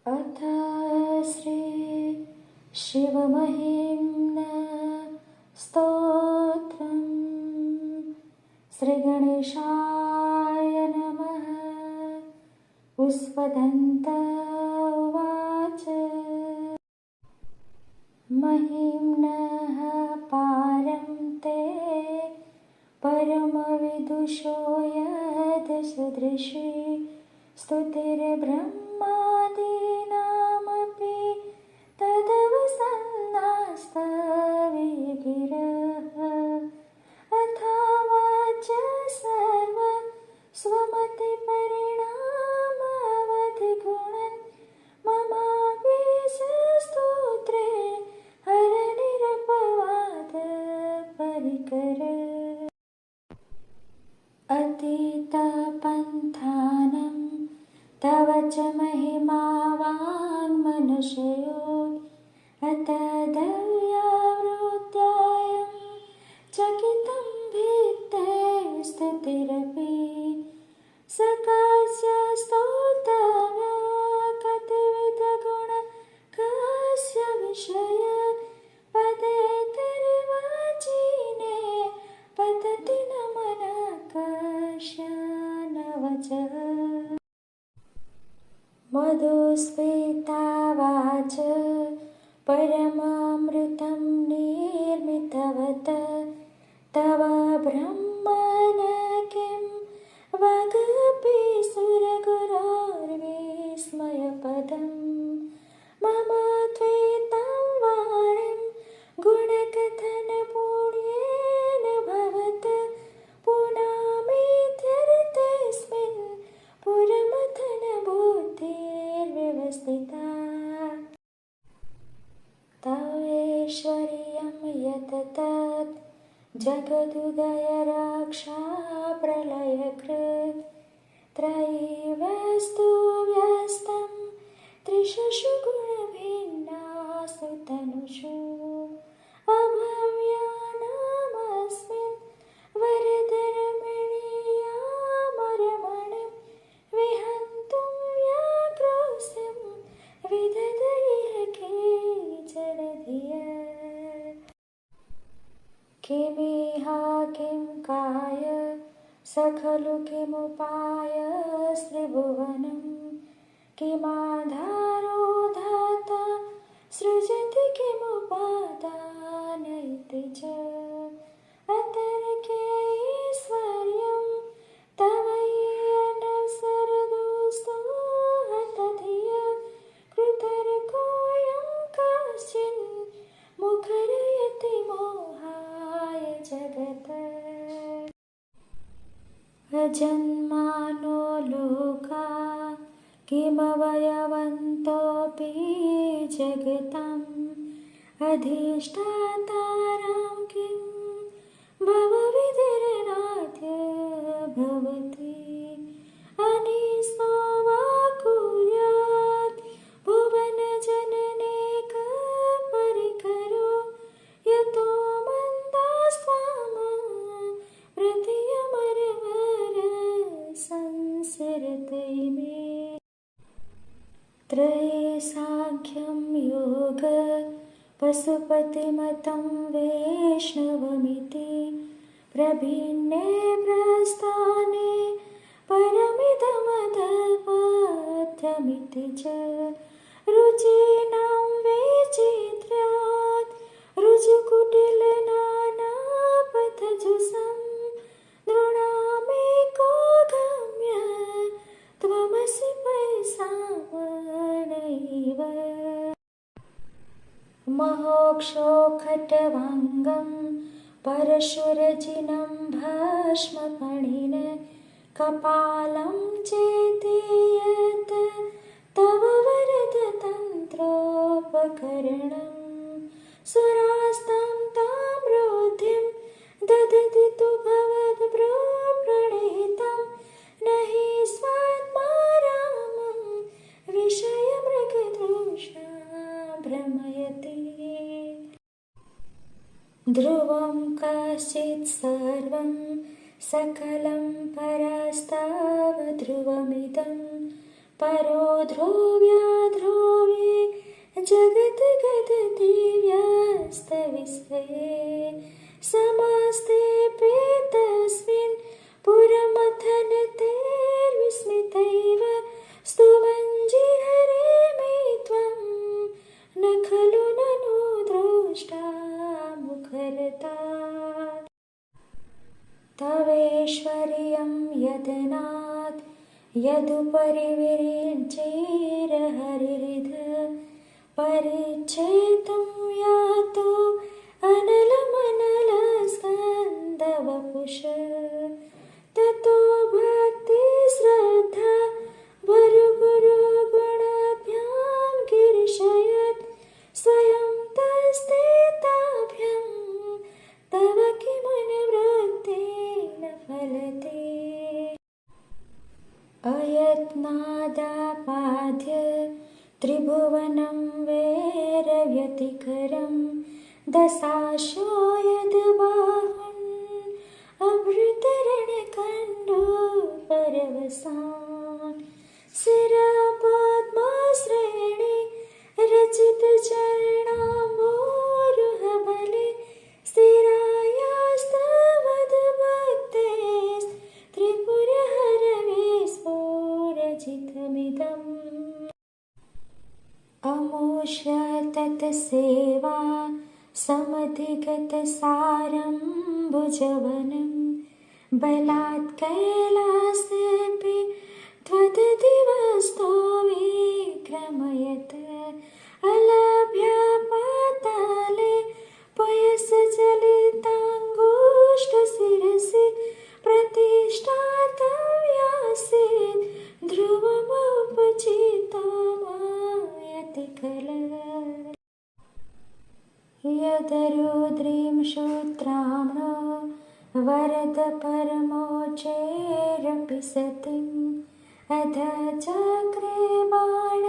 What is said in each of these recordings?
अथ श्री शिवमहिम्न स्तोत्रम्। श्रीगणेशाय नमः। पुष्पदन्त उवाच। महिम्नः पारं ते परमविदुषो यदसदृशी स्तुतिर्ब्रह्मादीनामपि तदवसन्नास्तविगिरः। अथावाच सर्वं स्वमतिपरिणामवधिगुणन् ममावेशस्तोत्रे हरनिरपवाद परिकर। अतीतपन्थानं तव च महिमा वाङ्मनुषयो अतदव्यावृत्यायं चकितं भित्ते स्तुतिरपि सकस्य स्तोत्रव्या कतिविधगुण कस्य विषय पदेतरिवाचीने पतति न मनः कस्य न वचः। मधुस्मितावाच परमामृतं निर्मितवत तव ब्रह्मण किं वागपि सुरगुरोर्विस्मयपदम् मम त्वेतं वाणीं गुणकथनपुण्येन भवत पुनामीत्यर्थेऽस्मिन् पुरमथनबुद्धिर्व्यवस्थिता। तवेश्वर्यं यत् तत् जगदुदयरक्षाप्रलयकृत् त्रयीवस्तु व्यस्तं त्रिषु गुणभिन्नासु तनुषु अभव्यानामस्मिन् वरदरमणीयामरमणिं विहन्तुं व्याघ्रोऽस्यं विदधयः केचनधिया। किमिह किं काय स खलु किमुपायस्त्रिभुवनं किमाधारो धाता सृजति किमुपादानयति च अतर्क्य ऐश्वर्यं तवैरनवसरदोऽस्तु हतधिया कृतर्कोऽयं कश्चिन् मुखरयति मोहाय जगत्। अजन्मानो लोका किमवयवन्तोऽपि जगताम् अधिष्ठातारां किं भवविधिर्नाद्य भवति अनिस्तो वा कुर्यात् भुवनजननेकपरिकरो यतो मन्दास्त्वां प्रतियमरवर संसरते मे। त्रये साङ्ख्यं योग पशुपतिमतं वैष्णवमिति प्रभिन्ने प्रस्थाने परमिदमदपथ्यमिति च रुचीनां वैचित्र्यात् रुजुकुटिलनानापथजुषं नृणामेको गम्य त्वमसि पैसावणैव। महोक्षोखट्वङ्गं परशुरजिनं भस्मफणिन कपालं चेति यत् तव वरदतन्त्रोपकरणं सुरास्तं ताम्रोधिं ददति तु भवद्प्रणीतं न हि स्वात्मा रामं विषयमृगतृष्णा भ्रमयति। ध्रुवं कश्चित् सर्वं सकलं परस्तव ध्रुवमिदं परो ध्रुव्याध्रुवे जगद्गतदिव्यास्तविस्मये समस्तेऽपि तस्मिन् पुरमथनतेर्विस्मितैव स्तुवञ्जिहरेमि त्वं न खलु ननु दृष्टा मुखरतात् तवेश्वर्यं यदनात् यदुपरि विरिञ्चेरहरिहृद परिच्छेतुं यातो अनलमनलस्कन्दवपुष ततो भक्तिश्रद्धा वरुगुरुगुणाभ्यां गिरिशयत् स्वयं तस्ते ताभ्यं तव किमनुवृत्तेन फलते अयत्नादापाद्य त्रिभुवनं वैरव्यतिकरं दशाशो यद्बाहुन् अभृतरणकण्डो परवसान् शिरापद्मश्रेणी रचितचरणाम्भोरुहबले स्थिरायास्तवद्भक्ते त्रिपुरहरवे स्फोरजितमिदम् अमोष्य तत्सेवा समधिगतसारं भुजवनं बलात् कैलासेऽपि त्वददिवस्तो विक्रमयत् अलभ्य पाताले पयसचलिताङ्गुष्ठशिरसि प्रतिष्ठातव्यासीत् ध्रुवमुपचितो मायति खलु यदरुद्रीं श्रोत्राम्णो वरद परमोचैरपि सतिम् अध चक्रे बाण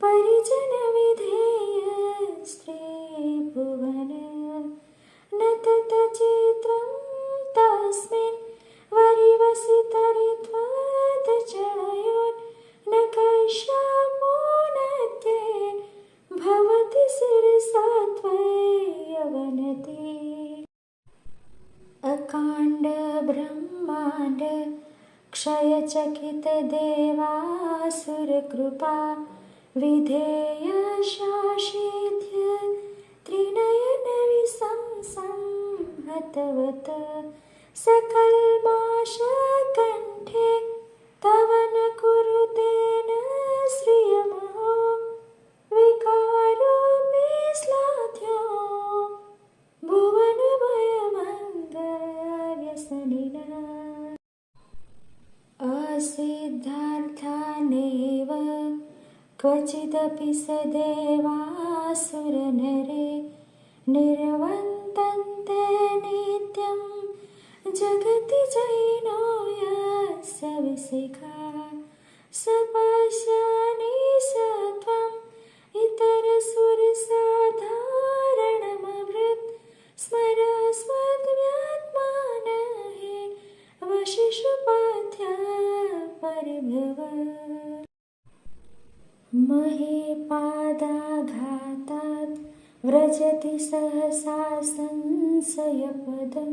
परिजनविधेय स्त्रीभुवन न ततचित्रं तस्मिन् वरिवसितरित्वादचणयोन् न कश्यपो नत्ये भवति शिरसा त्वय्यवनति अकाण्ड ब्रह्माण्ड क्षयचकितदेवासुरकृपा विधेय शासित्य त्रिनयनविसंसंहतवत् सकल्माषकण्ठे तव न कुरुते न श्रियमहो विकारो मे श्लाघ्यो भुवनभयभङ्गव्यसनिनः असिद्धार्थानेव क्वचिदपि सदेवासुरनरे निर्वन्तन्ते नित्यं जगति जैनो यस्य विशिखा स पश्यानि स त्वम् इतरसुरसाधारणमभृत् स्मरस्वद्व्यात्मानहि वशिषुपाध्या परिभव महीपादाघातात् व्रजति सहसा संशयपदं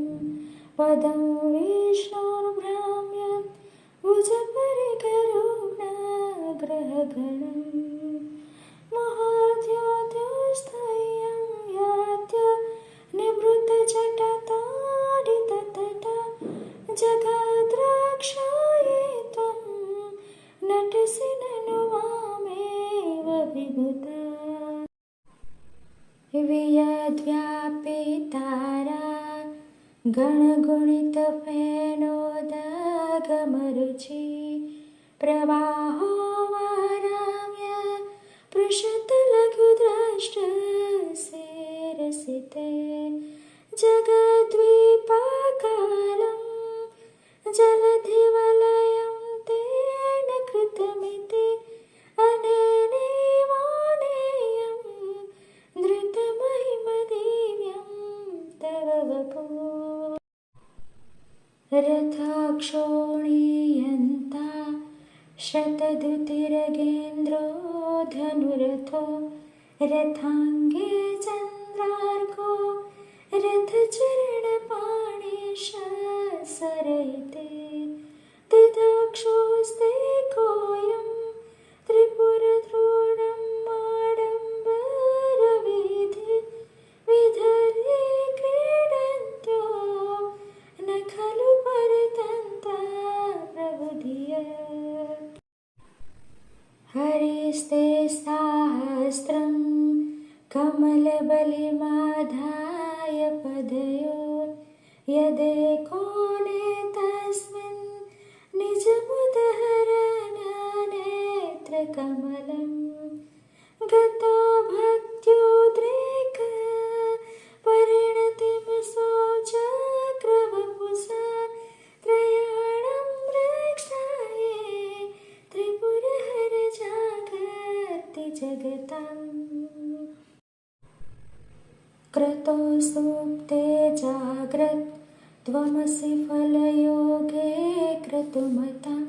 पदं विष्णोर्भ्राम्यत् भुजपरिकरुणाग्रहगणम् महाद्योतस्थयं यात्य निवृत्तजटताडिततटा जगद्रक्षायै त्वं नटसि ननु मामेव विभुता वियद्व्यापितारा गणगुणितफेनोदगमरुचि प्रवाहो वाराम्य पृषतलघुद्रष्टसेरसिते जगद्वीपाकालं जलधिवलयं तेन कृतमिति अनेनैवानेयं धृतमहिमदिव्यं तव वपु रथक्षोणीयन्ता शतदुते चन्द्रो धनुरथो रथाङ्गे चन्द्रार्को रथचरणपाणिश सरयते दिदक्षोस्ते कोऽयं त्रिपुरद्रोणं आडम्बरवीधि विधर्ये क्रीडन्त्यो न खलु परतन्त्रा प्रबुधिय हरिस्ते साहस्रं कमलबलिमाधाय पदयोर् यदेकोनेतस्मिन् निजमुदहरणनेत्रकमलं गतो भक्त्युद्रेक परिणतिमसौ चक्रवपुषा त्रयाणां रक्षायै त्रिपुरहर जागर्ति जगताम् क्रतो सुप्ते जाग्रत् त्वमसि फलयोगे क्रतुमतं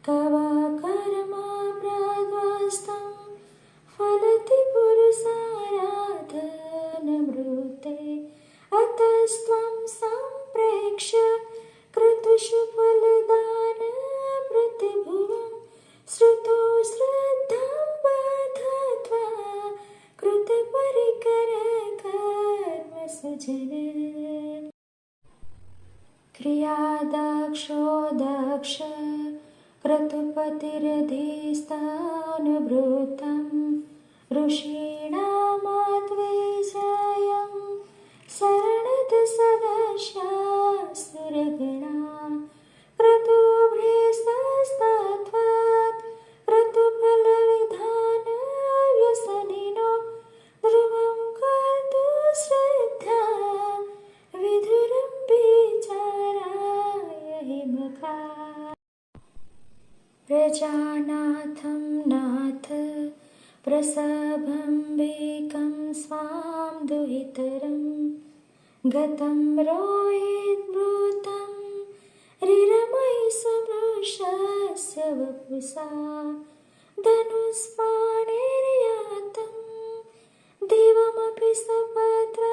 कवाकर्मा प्रध्वस्तं फलति पुरुषाराधनमृते अतस्त्वं सम्प्रेक्ष्य क्रतुषु फलदानप्रतिभुवं श्रुतो श्रद्धां बद्ध्वा कृतपरिकरकर्मसुजन क्रियादक्षो दक्ष क्रतुपतिरधिस्थानभृतं ऋषीणामाद्विजयं शरणद सदस्यासुरगणा क्रतुभ्रेस्तस्तात्वात् क्रतुफलविधानव्यसनिनो ध्रुवं कर्तुश्रद्धा विधुरं विचाराय हिमका प्रजानाथं नाथ प्रसभम्बिकं स्वां दुहितरं गतं रोहितभृतं रिरमयि सुवृषस्य वपुषा धनुष्पाणिर्यातं दिवमपि सपत्राकृतममुं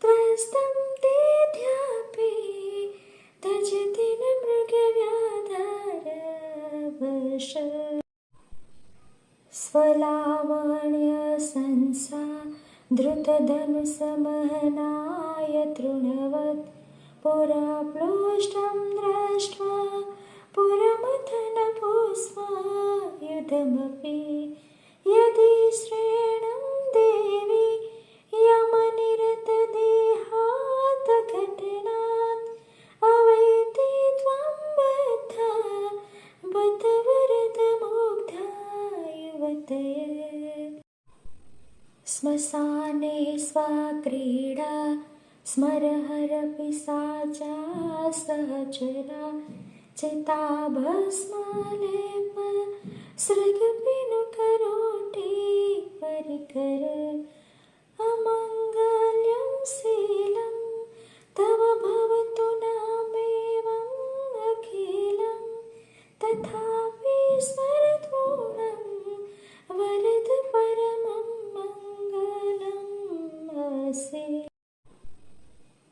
त्रस्तं तेऽद्यापि तजति न मृगव्याधारवश स्वलावण्यसंसा धृतधनुसमहनाय तृणवत् पुराप्लोष्टं दृष्ट्वा पुरमथनपुष्पायुधमपि यदि श्रेणं देवी यमनिरतदेहातघटनात् अवैति त्वं बद्धा बत वरदमुग्धा युवतये श्मशाने स्वाक्रीडा स्मरहरपिशाचा सहचरा चिताभस्मलेप सृगपिनुकरोटी परिकर अमङ्गल्यं शीलं तव भवतु नामेवम् अखिलं तथापि स्मरद्गुणं वरद परमं मङ्गलम् असि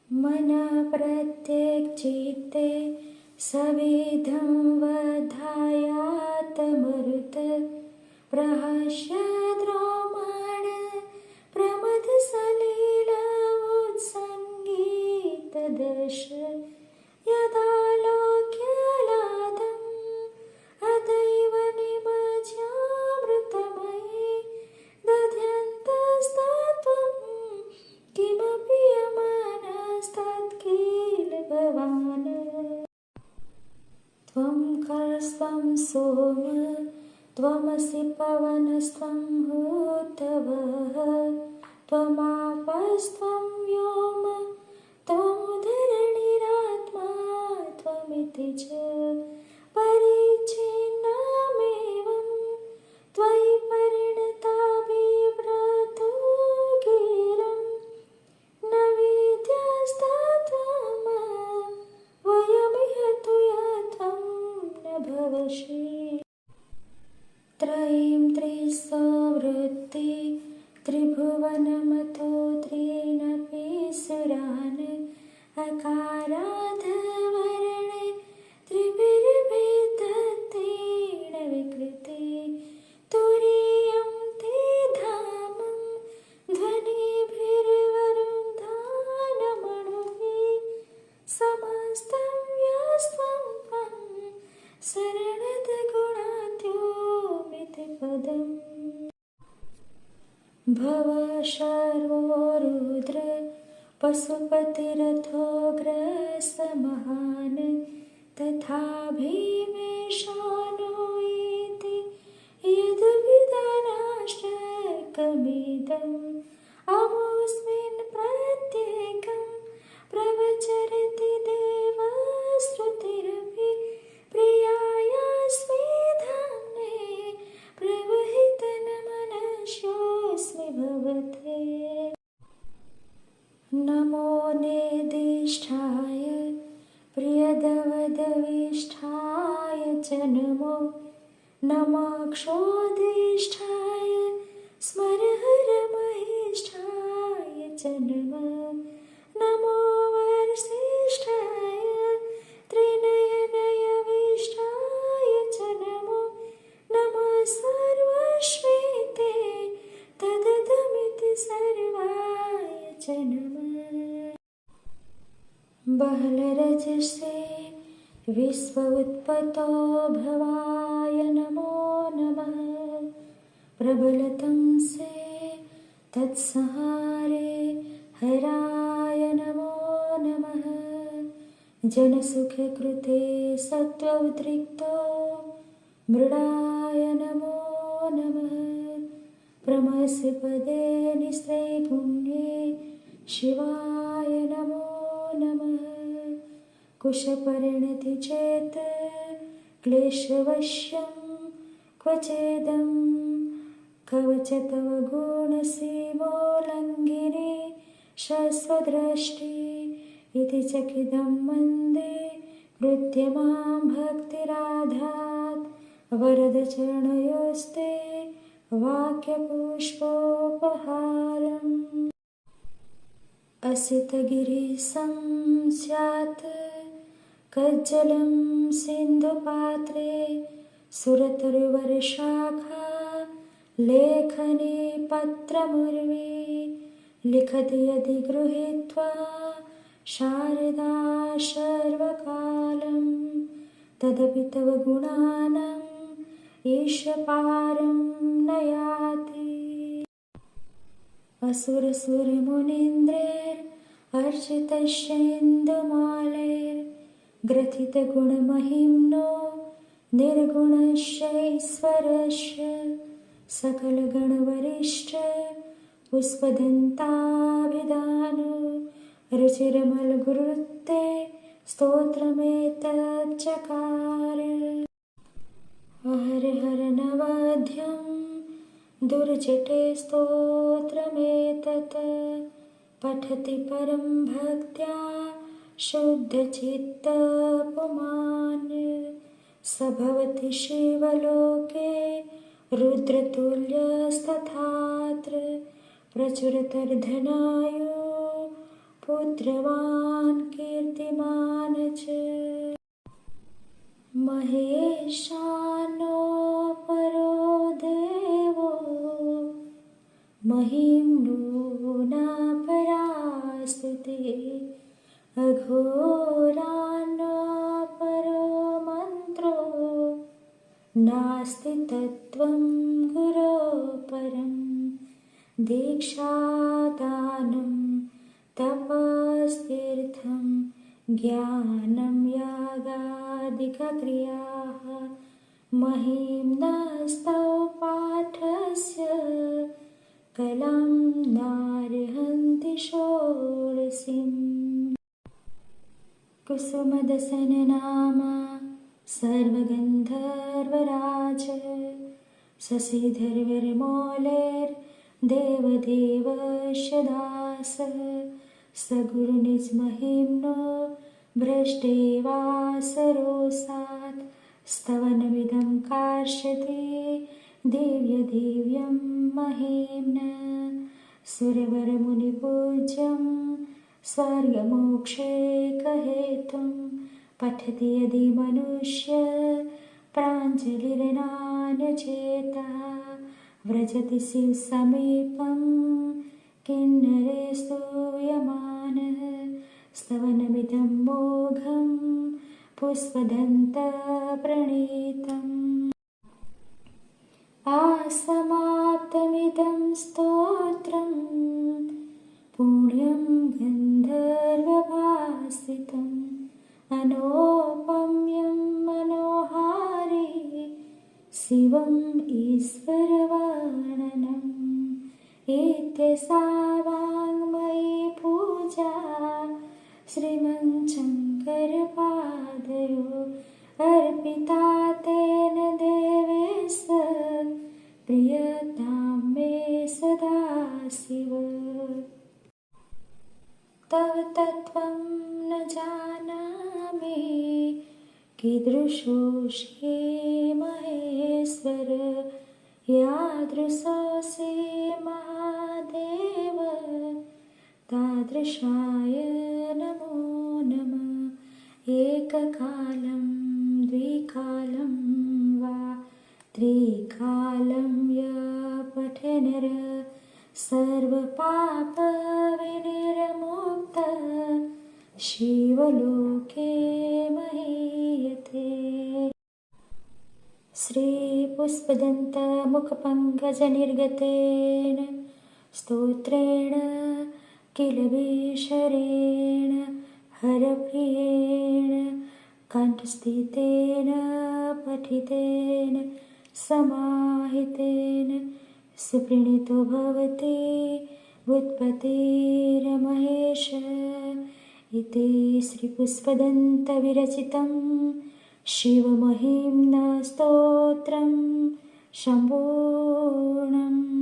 मनः प्रत्यग्चित्ते सविधं वधायातमरुत प्रहस्य द्रौमाण प्रमथसलिल उत्सङ्गीतदश यदालोक्यालादम् अदैव निमज्यामृतमयि दध्यन्तस्तत्त्वं किमपि यमनस्तत्किल भवान् त्वं कर्स्त्वं सोम त्वमसि पवनस्त्वं हूतवः त्वमापस्त्वं व्योम त्वमुदरणिरात्मा त्वमिति च परिच्छिन्नमेवं त्वयि परिणता बिभ्रतो गिरं न विद्यास्तत्त्वं वयमिह तु यत्त्वं न भवसि त्रिभुवनमतो त्रीनपि सुरान् अकारादवर्णे त्रिभिर्भिदत्तेन विकृते तुरीयं ते धामं ध्वनिभिर्वरुन्धानमणुभिः समस्तं यस्त्वं त्वं शरणदगुणात्योमितिपदम् भव शर्वो रुद्र पशुपतिरथोग्रस्तमहान् तथा भीमेशानो इति यद्विधानाष्टकमिदम् अमुस्मिन् प्रत्येकं प्रवचरति देवश्रुतिरपि प्रियायास्मि धाम्ने प्रवहितनमनस्योऽस्मि भवते नमो नेदिष्ठाय प्रियदवदविष्ठाय च नमो नमोक्षोदिष्ठाय स्मरहरमहिष्ठाय च नमो वर्षिष्ठाय त्रिनयनयविष्ठाय च नमः सर्वश्वेते तददमिति सर्वाय च नमः बहलरजसे विश्व उत्पतो भवाय नमो नमः प्रबलतंसे तत्सहारे हराय नमो नमः जनसुखकृते सत्त्वोद्रिक्तो मृडाय नमो नमः प्रमस्य पदे निस्त्रे पुण्ये शिवाय नमो नमः कुशपरिणति चेत् क्लेशवश्यं क्वचेदं कवच तव गुणसीमोल्लङ्घिनी शश्वदृष्टि इति चकिदं वन्दे कृत्यमां भक्तिराधात् वरदचरणयोस्ते वाक्यपुष्पोपहारम् असितगिरिसं स्यात् कज्जलं सिन्धुपात्रे सुरतरुवर्षाखा लेखनी पत्रमुर्वी लिखति यदि गृहीत्वा शारदा सर्वकालं तदपि तव गुणानाम् ईशपारं न याति असुरसुरमुनीन्द्रैर्हर्षितस्य इन्दुमालैर्ग्रथितगुणमहिम्नो निर्गुणस्यैश्वरस्य सकलगणवरिष्ठ पुष्पदन्ताभिधानो रुचिरमलगुरुते स्तोत्रमेतच्चकार हर हर नवाद्यं दुर्जटे स्तोत्रमेतत् पठति परं भक्त्या शुद्धचित्तपुमान् स भवति शिवलोके रुद्रतुल्यस्तथात्र प्रचुरतर्धनायो पुत्रवान् कीर्तिमान् च महेशानो परो देवो महिम्नो न परास्तुते अघोरानो परो मन्त्रो नास्ति तत्त्वं गुरो परं दीक्षादानं तपस्तीर्थं ज्ञानं यागादिकक्रियाः महिम्नस्तौ पाठस्य कलां नार्हन्ति षोडशीम् कुसुमदसननाम सर्वगन्धर्वराज शशिधरविर्मौलेर्देवदेवस्य दासः स गुरुनिजमहिम्नो भ्रष्टेवासरोसात् स्तवनमिदं कार्ष्यति दिव्यदिव्यं महिम्न सुरवरमुनिपूज्यं स्वर्गमोक्षैकहेतुं पठति यदि मनुष्य प्राञ्जलिर्नान्यचेतः व्रजति शिवसमीपं किन्नरे स्तूयमानः स्तवनमिदं मोघं पुष्पदन्तप्रणीतम् आसमाप्तमिदं स्तोत्रम् पुण्यं गन्धर्वभासितम् अनोपम्यं मनोहारी शिवम् ईश्वरवर्णनम् इत्यसा वाङ्मयी पूजा श्रीमच्छङ्करपादयो अर्पिता तेन देवेश प्रियतां मे सदा शिव। तव तत्त्वं न जानामि कीदृशोऽसि महेश्वर यादृशोऽसि महादेव तादृशाय नमो नमः। एककालं द्विकालं वा त्रिकालं यः पठे नर सर्वपापविनिर्मुक्तः शिवलोके महीयते। श्रीपुष्पदन्तमुखपङ्कजनिर्गतेन स्तोत्रेण किल विशरेण हरप्रियेण कण्ठस्थितेन पठितेन समाहितेन सुप्रणीतो भवति उत्पत्तिर्महेश इति श्रीपुष्पदन्तविरचितं शिवमहिम्नस्तोत्रं सम्पूर्णम्।